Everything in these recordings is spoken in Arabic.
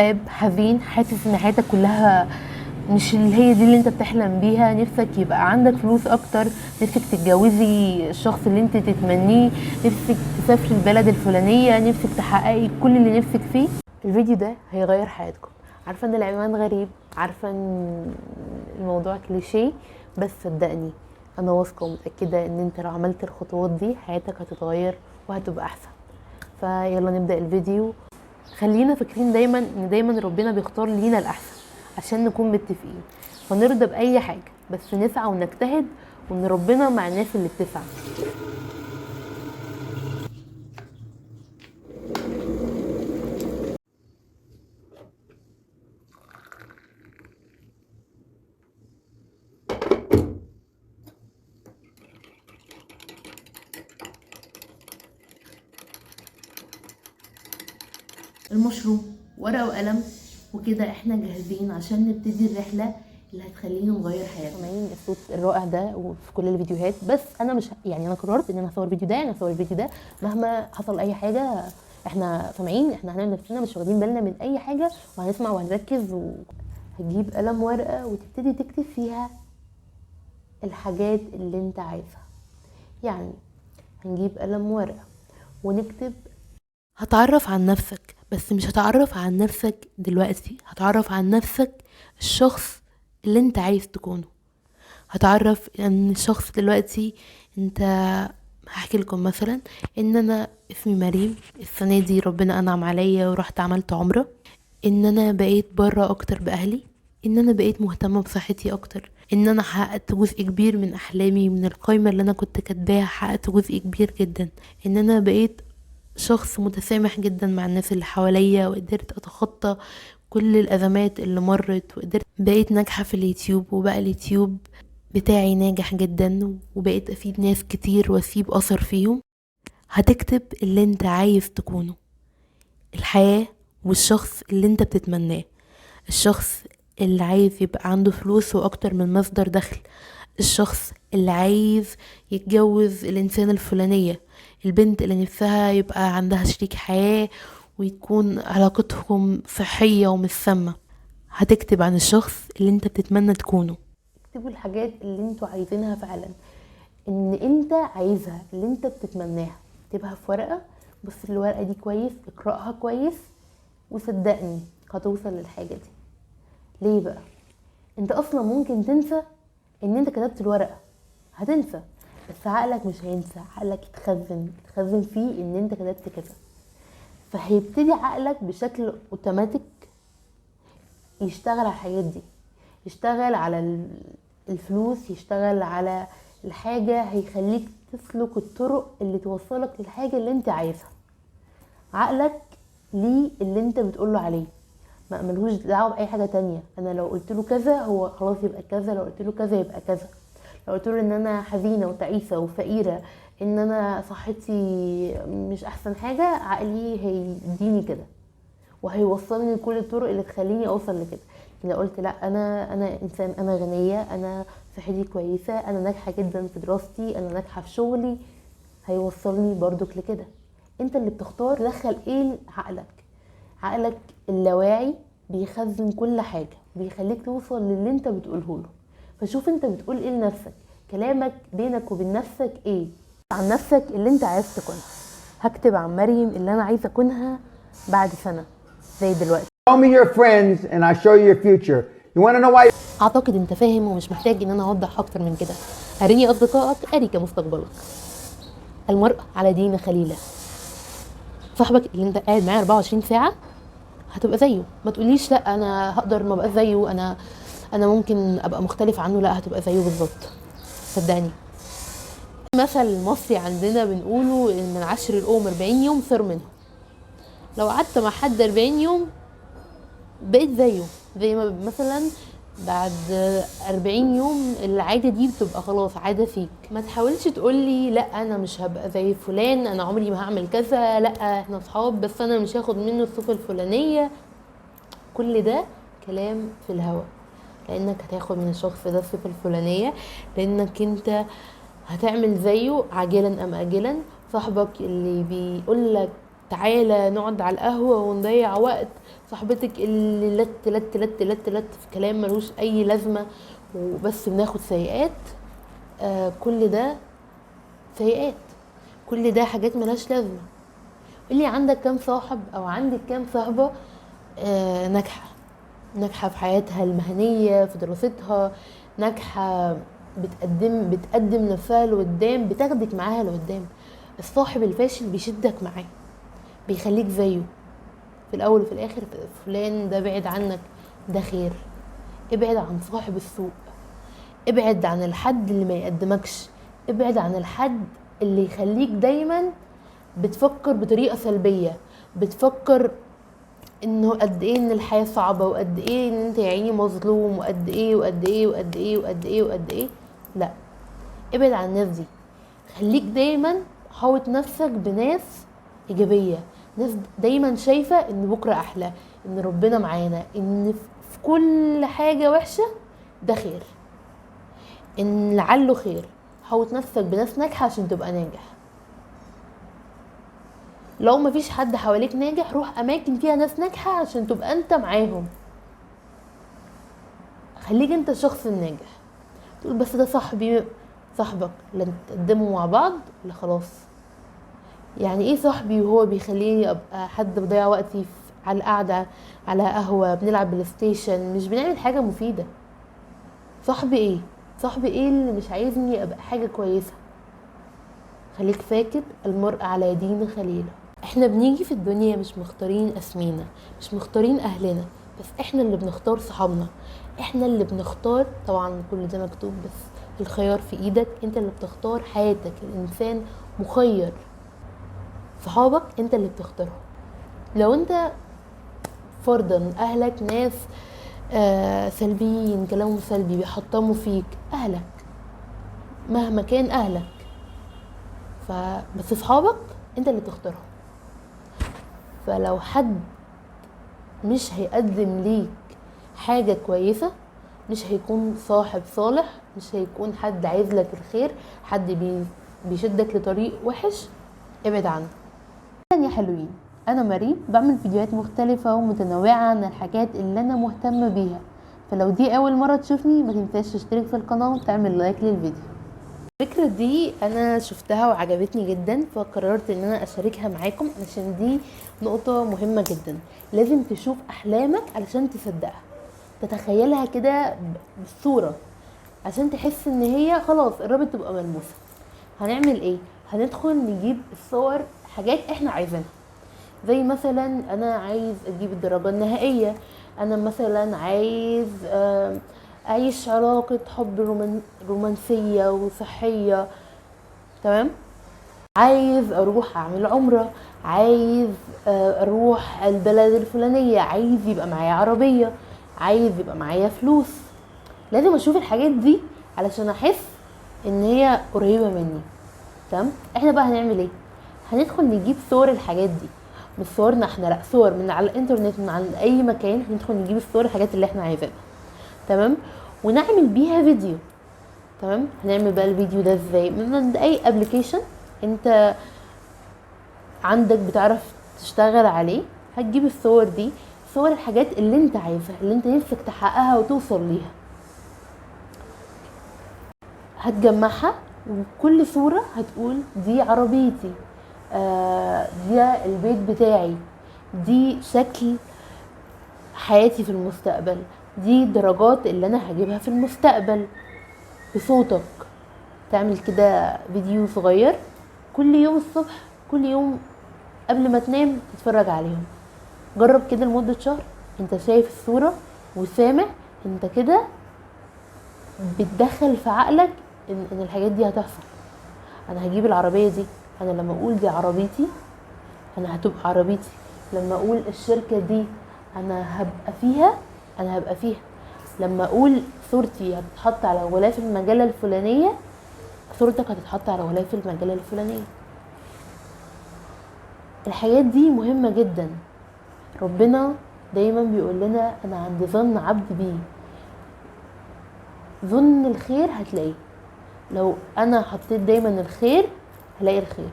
تعب، حزين، حاسس ان حياتك كلها مش اللي هي دي اللي انت بتحلم بيها، نفسك يبقى عندك فلوس اكتر، نفسك تتجوزي الشخص اللي انت تتمنيه، نفسك تسافري البلد الفلانيه، نفسك تحققي كل اللي نفسك فيه، الفيديو ده هيغير حياتكم. عارفه ان العنوان غريب، عارفه ان الموضوع كليشيه، بس صدقني انا واثقه ومتاكده ان انت لو عملت الخطوات دي حياتك هتتغير وهتبقى احسن. فيلا نبدا الفيديو. خلينا فاكرين دايما ان دايما ربنا بيختار لينا الاحسن عشان نكون متفقين ونرضى باي حاجه، بس نسعى ونجتهد وان ربنا مع الناس اللي بتسعى. المشروع ورقه وقلم وكده احنا جاهزين عشان نبتدي الرحله اللي هتخلينا نغير حياتنا. سامعين الصوت الرائع ده وفي كل الفيديوهات، بس انا مش يعني انا قررت ان انا هصور الفيديو ده، هصور الفيديو ده مهما حصل اي حاجه. احنا سامعين، احنا هنعمل نفسنا مش واخدين بالنا من اي حاجه وهنسمع وهنركز. وهتجيب قلم ورقه وتبتدي تكتب فيها الحاجات اللي انت عايزها. يعني هنجيب قلم ورقه ونكتب. هتعرف عن نفسك، بس مش هتعرف عن نفسك دلوقتي، هتعرف عن نفسك الشخص اللي انت عايز تكونه. هتعرف ان الشخص دلوقتي انت، هحكي لكم مثلا ان انا اسمي مريم، السنه دي ربنا انعم عليا ورحت عملت عمره، ان انا بقيت بره اكتر باهلي، ان انا بقيت مهتمه بصحتي اكتر، ان انا حققت جزء كبير من احلامي، من القائمه اللي انا كنت كاتباها حققت جزء كبير جدا، ان انا بقيت شخص متسامح جدا مع الناس اللي حواليا وقدرت اتخطى كل الازمات اللي مرت، وقدرت بقيت ناجحه في اليوتيوب، وبقى اليوتيوب بتاعي ناجح جدا وبقيت افيد ناس كتير واسيب اثر فيهم. هتكتب اللي انت عايز تكونه، الحياة والشخص اللي انت بتتمناه، الشخص اللي عايز يبقى عنده فلوس واكتر من مصدر دخل، الشخص اللي عايز يتجوز الانسان الفلانية، البنت اللي نفسها يبقى عندها شريك حياة ويكون علاقتهم صحية ومش سامة. هتكتب عن الشخص اللي انت بتتمنى تكونه. اكتبوا الحاجات اللي انتوا عايزينها فعلا، ان انت عايزها، اللي انت بتتمناها، اكتبها في ورقة. بص الورقة دي كويس، اقرأها كويس، وصدقني هتوصل للحاجة دي. ليه بقى؟ انت اصلا ممكن تنسى ان انت كتبت الورقة، هتنسى، بس عقلك مش هينسى، عقلك يتخزن فيه ان انت كتبت كذا. فهيبتدي عقلك بشكل اوتوماتيك يشتغل على الحاجات دي، يشتغل على الفلوس، يشتغل على الحاجة، هيخليك تسلك الطرق اللي توصلك للحاجة اللي انت عايزها. عقلك ليه اللي انت بتقوله عليه، ما ملهوش دعوه باي حاجه تانية. انا لو قلت له كذا هو خلاص يبقى كذا، لو قلت له كذا يبقى كذا. لو قلت له ان انا حزينه وتعيسه وفقيره، ان انا صحتي مش احسن حاجه، عقلي هيديني كده وهيوصلني لكل الطرق اللي تخليني اوصل لكده. لو قلت لا انا انسان، انا غنيه، انا صحتي كويسه، انا ناجحه جدا في دراستي، انا ناجحه في شغلي، هيوصلني برضك لكده. انت اللي بتختار دخل ايه عقلك. عقلك اللاواعي بيخزن كل حاجة، بيخليك توصل للي انت بتقوله له. فشوف انت بتقول ايه لنفسك، كلامك بينك وبين نفسك ايه عن نفسك اللي انت عايز تكونها. هكتب عن مريم اللي انا عايزه اكونها بعد سنة زي دلوقتي. Show me your friends and I show you your future. You want to know why? اعتقد انت فاهم ومش محتاج ان انا اوضح اكتر من كده. اريني اصدقائك اريك مستقبلك. المرء على دين خليله. صاحبك اللي انت قاعد معاه 24 ساعة هتبقى زيه. ما تقوليش لا انا هقدر ما بقى زيه، انا ممكن ابقى مختلف عنه، لا هتبقى زيه بالظبط صدقني. مثل مصري عندنا بنقوله ان من عشر الام 40 يوم صار منهم. لو قعدت مع حد 40 يوم بقيت زيه، زي ما مثلا بعد 40 يوم العادة دي بتبقى خلاص عادة فيك. ما تحاولش تقولي لا انا مش هبقى زي فلان، انا عمري ما هعمل كذا، لا احنا اصحاب بس انا مش هاخد منه الصفة الفلانية. كل ده كلام في الهوا، لانك هتاخد من الشخص ده الصفة الفلانية، لانك انت هتعمل زيه عاجلا ام اجلا. صاحبك اللي بيقولك تعالى نقعد على القهوة ونضيع وقت، صاحبتك اللي لت لت لت لت لت في كلام ملوش اي لازمة وبس بناخد سيئات. كل ده سيئات، كل ده حاجات ملهاش لازمة. اللي عندك كام صاحب او عندك كام صاحبة ناجحة في حياتها المهنية، في دراستها، ناجحة، بتقدم نفسها لقدام، بتاخدك معاها لقدام. الصاحب الفاشل بيشدك معاه، بيخليك زيه. في الاول وفي الاخر فلان ده بعد عنك، ده خير. ابعد عن صاحب السوء، ابعد عن الحد اللي ما يقدمكش، ابعد عن الحد اللي يخليك دايما بتفكر بطريقة سلبية، بتفكر انه قد ايه ان الحياة صعبة، وقد ايه ان انت يا عيني مظلوم، وقد ايه وقد ايه وقد ايه وقد ايه وقد ايه. لا، ابعد عن الناس دي. خليك دايما حاوط نفسك بناس ايجابية، ناس دايما شايفة ان بكرة احلى، ان ربنا معانا، ان في كل حاجة وحشة ده خير، ان لعله خير. حاوط نفسك بناس ناجحة عشان تبقى ناجح. لو مفيش حد حواليك ناجح، روح اماكن فيها ناس ناجحة عشان تبقى انت معاهم. خليك انت الشخص الناجح. تقول بس ده صاحبي، صاحبك لن تقدموا مع بعض؟ لا خلاص. يعني ايه صاحبي وهو بيخليني ابقى حد بضيع وقتي على القعدة على قهوة بنلعب بلاي ستيشن، مش بنعمل حاجة مفيدة؟ صاحبي ايه؟ صاحبي ايه اللي مش عايزني ابقى حاجة كويسة؟ خليك فاكر المرء على دين خليله. احنا بنيجي في الدنيا مش مختارين اسمينا، مش مختارين اهلنا، بس احنا اللي بنختار صحابنا، احنا اللي بنختار. طبعا كل ده مكتوب، بس الخيار في ايدك، انت اللي بتختار حياتك. الانسان مخير. صحابك انت اللي بتختارهم. لو انت فرضا اهلك ناس سلبيين، كلامهم سلبي، بيحطموا فيك، اهلك مهما كان اهلك، بس صحابك انت اللي بتختارهم. فلو حد مش هيقدم ليك حاجة كويسة، مش هيكون صاحب صالح، مش هيكون حد عايز لك الخير، حد بيشدك لطريق وحش، ابعد عنه. يا حلوين، انا مريم، بعمل فيديوهات مختلفة ومتنوعة عن الحاجات اللي انا مهتمة بيها. فلو دي اول مرة تشوفني ما تنساش تشترك في القناة وتعمل لايك للفيديو. الفكرة دي انا شفتها وعجبتني جدا، فقررت ان انا اشاركها معاكم عشان دي نقطة مهمة جدا. لازم تشوف احلامك علشان تصدقها، تتخيلها كده بالصورة عشان تحس ان هي خلاص قربت تبقى ملموسة. هنعمل ايه؟ هندخل نجيب الصور، حاجات احنا عايزينها. زي مثلا انا عايز اجيب الدرجة النهائية، انا مثلا عايز اعيش علاقة حب رومانسية وصحية، تمام. عايز اروح اعمل عمرة، عايز اروح البلد الفلانية، عايز يبقى معايا عربية، عايز يبقى معايا فلوس. لازم اشوف الحاجات دي علشان احس ان هي قريبة مني، تمام. احنا بقى هنعمل ايه؟ هندخل نجيب صور الحاجات دي، مش صورنا احنا، لا، صور من على الانترنت، من على اي مكان. هندخل نجيب الصور، الحاجات اللي احنا عايزينها، تمام، ونعمل بيها فيديو، تمام. هنعمل بقى الفيديو ده ازاي؟ من اي ابلكيشن انت عندك بتعرف تشتغل عليه. هتجيب الصور دي، صور الحاجات اللي انت عايزها، اللي انت نفسك تحققها وتوصل ليها، هتجمعها، وكل صورة هتقول دي عربيتي، دي البيت بتاعي، دي شكل حياتي في المستقبل، دي درجات اللي انا هجيبها في المستقبل، بصوتك. تعمل كده فيديو صغير كل يوم الصبح، كل يوم قبل ما تنام تتفرج عليهم. جرب كده لمدة شهر، انت شايف الصورة وسامع، انت كده بتدخل في عقلك ان الحاجات دي هتحصل. انا هجيب العربية دي، انا لما اقول دي عربيتي انا هتبقى عربيتي، لما اقول الشركة دي انا هبقى فيها، انا هبقى فيها، لما اقول صورتي هتتحط على غلاف المجلة الفلانية، صورتك هتتحط على غلاف المجلة الفلانية. الحاجات دي مهمة جدا. ربنا دايما بيقول لنا انا عند ظن عبد بي، ظن الخير هتلاقيه. لو انا حطيت دايما الخير هلاقي الخير.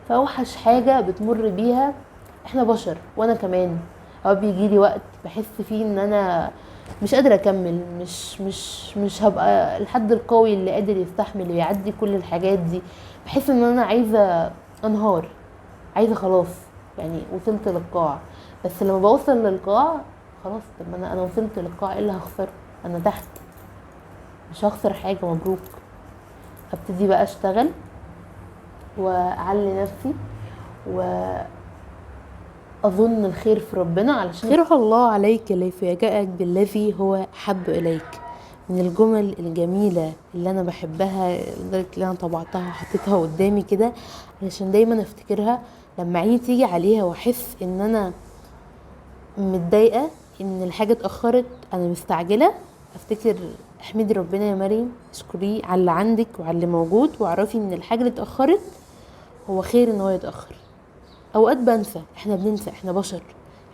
فاوحش حاجة بتمر بيها احنا بشر، وانا كمان او بيجي لي وقت بحس فيه ان انا مش قادره اكمل، مش هبقى الحد القوي اللي قادر يستحمل ويعدي كل الحاجات دي. بحس ان انا عايزه انهار، عايزه خلاص يعني وصلت للقاع. بس لما بوصل للقاع خلاص، طب ما انا وصلت للقاع، ايه اللي هخسره؟ انا تحت، مش هخسر حاجه، مبروك. ابتدي بقى اشتغل واعلي نفسي واظن الخير في ربنا، علشان خير الله عليك ليفاجئك بالذي هو حب اليك. من الجمل الجميله اللي انا بحبها لدرجه اللي انا طبعتها وحطيتها قدامي كده علشان دايما افتكرها لما عيني تيجي عليها واحس ان انا متضايقه ان الحاجه اتاخرت، انا مستعجله، افتكر احمدي ربنا يا مريم، اشكريه على اللي عندك وعلى اللي موجود، واعرفي ان الحاجه اللي اتاخرت هو خير ان هو يتاخر. اوقات بنسى، احنا بننسى، احنا بشر،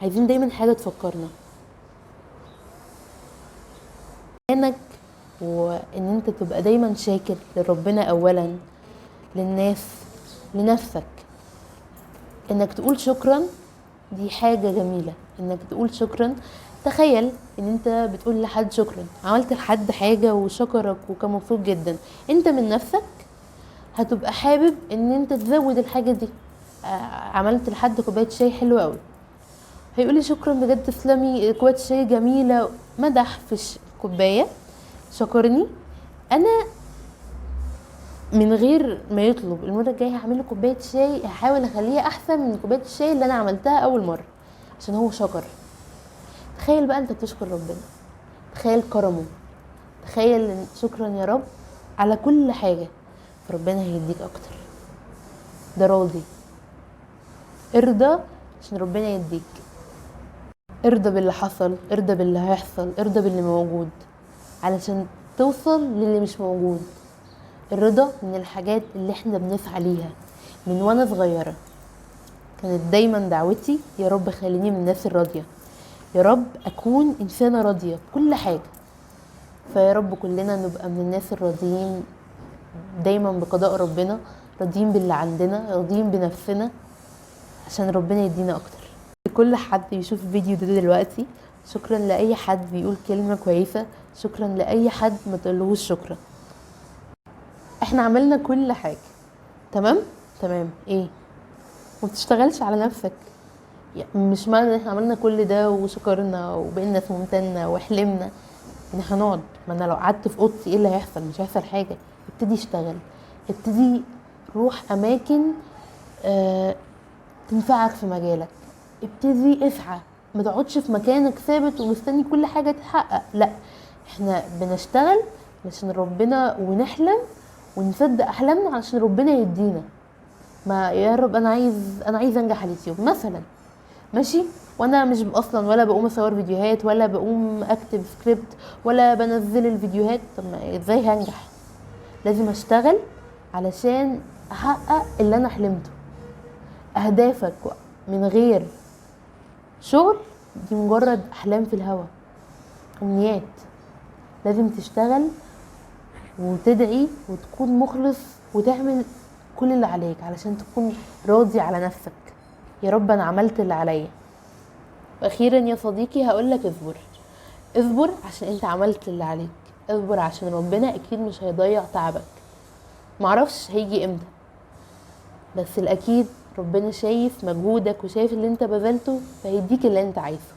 عايزين دايما حاجه تفكرنا انك، وان انت تبقى دايما شاكر لربنا اولا، للناس، لنفسك. انك تقول شكرا دي حاجه جميله، انك تقول شكرا. تخيل ان انت بتقول لحد شكرا، عملت لحد حاجه وشكرك وكان مبسوط جدا، انت من نفسك هتبقى حابب ان انت تزود الحاجه دي. عملت لحد كوبايه شاي حلوه قوي، هيقولي شكرا بجد، تسلمي، كوبايه شاي جميله، مدح في الكوبايه، شكرني. انا من غير ما يطلب المره الجايه هعمل له كوبايه شاي، هحاول اخليها احسن من كوبايه الشاي اللي انا عملتها اول مره عشان هو شكر. تخيل بقى انت بتشكر ربنا، تخيل كرمه، تخيل ان شكرا يا رب على كل حاجه، فربنا هيديك اكتر. ده راضي، ارضى عشان ربنا يديك، ارضى باللي حصل، ارضى باللي هيحصل، ارضى باللي موجود علشان توصل للي مش موجود. الرضا من الحاجات اللي احنا بنسعى ليها. من وانا صغيرة كانت دايما دعوتي يا رب خليني من الناس الراضية، يا رب اكون انسانة راضية بكل حاجة. فيا رب كلنا نبقى من الناس الراضيين دايما بقضاء ربنا، راضيين باللي عندنا، راضيين بنفسنا عشان ربنا يدينا اكتر. لكل حد بيشوف الفيديو ده دلوقتي شكرا، لاي حد بيقول كلمة كويسة شكرا، لاي حد ما تقولهوش شكرا. احنا عملنا كل حاجة، تمام ايه؟ ومتشتغلش على نفسك. يعني مش معنى ان احنا عملنا كل ده وشكرنا وبقينا ناس ممتنة وحلمنا ان احنا نقعد. ما انا لو قعدت في اوضتي ايه اللي هيحصل؟ مش هيحصل حاجة. ابتدي اشتغل، ابتدي روح اماكن تنفعك في مجالك، ابتدي اسعى، ما تقعدش في مكانك ثابت ومستني كل حاجة تتحقق. لا، احنا بنشتغل عشان ربنا ونحلم ونصدق احلامنا عشان ربنا يدينا. ما يا رب انا عايز انجح على اليوتيوب مثلا، ماشي، وانا مش اصلا ولا بقوم اصور فيديوهات ولا بقوم اكتب سكريبت ولا بنزل الفيديوهات، طب ما ازاي هنجح؟ لازم اشتغل علشان احقق اللي انا حلمته. اهدافك من غير شغل دي مجرد احلام في الهوا، امنيات. لازم تشتغل وتدعي وتكون مخلص وتعمل كل اللي عليك علشان تكون راضي على نفسك. يا رب انا عملت اللي عليا. واخيرا يا صديقي هقولك اصبر عشان انت عملت اللي عليك، اصبر عشان ربنا اكيد مش هيضيع تعبك. معرفش هيجي امتى، بس الاكيد ربنا شايف مجهودك وشايف اللي انت بذلته فهيديك اللي انت عايزه.